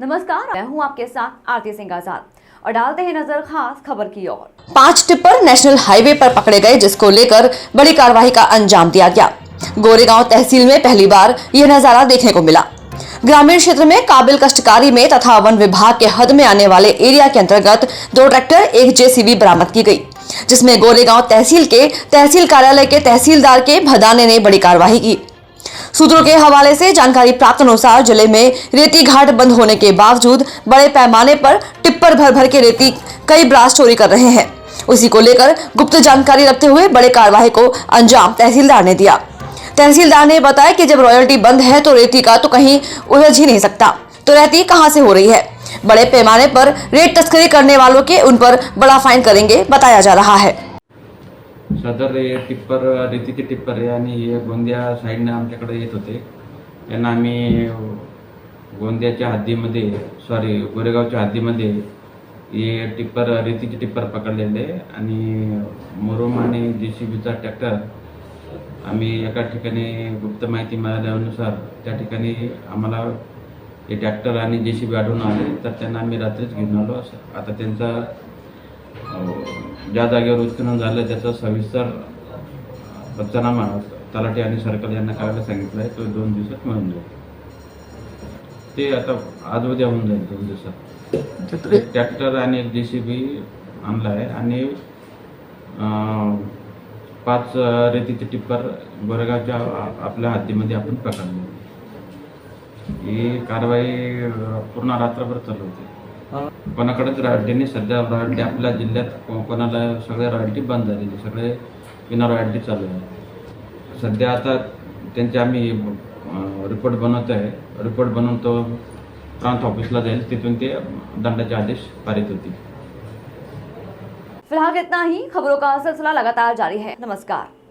नमस्कार, मैं हूं आपके साथ आरती सिंह आजाद और डालते हैं नजर खास खबर की ओर। 5 टिप्पर नेशनल हाईवे पर पकड़े गए, जिसको लेकर बड़ी कार्रवाई का अंजाम दिया गया। गोरेगांव तहसील में पहली बार यह नजारा देखने को मिला। ग्रामीण क्षेत्र में काबिल कष्टकारी में तथा वन विभाग के हद में आने वाले एरिया के अंतर्गत 2 ट्रैक्टर, एक जेसीबी बरामद की गई, जिसमें गोरेगांव तहसील के तहसील कार्यालय के तहसीलदार के भदाने ने बड़ी कार्रवाई की। सूत्रों के हवाले से जानकारी प्राप्त अनुसार जिले में रेती घाट बंद होने के बावजूद बड़े पैमाने पर टिप्पर भर भर के रेती कई ब्रास चोरी कर रहे हैं। उसी को लेकर गुप्त जानकारी रखते हुए बड़े कार्रवाई को अंजाम तहसीलदार ने दिया। तहसीलदार ने बताया कि जब रॉयल्टी बंद है तो रेती का तो कहीं उलझ ही नहीं सकता, तो रेती कहां से हो रही है। बड़े पैमाने पर रेत तस्करी करने वालों के उन पर बड़ा फाइन करेंगे, बताया जा रहा है। सदर टिप्पर रेतीचे टिप्पर आहे आणि हे गोंदिया साईडने आमच्याकडे येत होते। यांना आम्ही गोंदियाच्या हद्दीमध्ये गोरेगावच्या हद्दीमध्ये हे टिप्पर रेतीचे टिप्पर पकडलेले आणि मुरुम आणि जेसीबीचा ट्रॅक्टर आम्ही एका ठिकाणी गुप्त माहिती मिळाल्यानुसार त्या ठिकाणी आम्हाला हे ट्रॅक्टर आणि जेसीबी आढळून आले, तर त्यांना आम्ही रात्रीच घेऊन आलो। आता त्यांचा ज्या जागेवर उत्खनन झालं त्याचा सविस्तर पंचनामा तलाठी आणि सर्कल यांना करायला सांगितलं आहे। तो 2 दिवसात मिळून जाईल। ते आता आज उद्या होऊन जाईल 2 दिवसात। ट्रॅक्टर आणि एक जेसीबी आणला आहे आणि 5 रेतीचे टिप्पर गोरेगावच्या आपल्या हद्दीमध्ये आपण पकडले। ही कारवाई पूर्ण रात्रभर चालू होती। कोणाकडेच रॉयल्टी नाही। सध्या रॉयल्टी आपल्या जिल्ह्यात कोणाला सगळे रॉयल्टी बंद झालेली, सगळे विना रॉयल्टी चालू आहे सध्या। आता त्यांचे आम्ही रिपोर्ट बनवतो आहे। रिपोर्ट बनवून तो प्रांत ऑफिसला जाईल, तिथून ते दंडाचे आदेश पारित होतील। फिलहाल इतना ही। खबरों का सिलसिला लगातार जारी है। नमस्कार।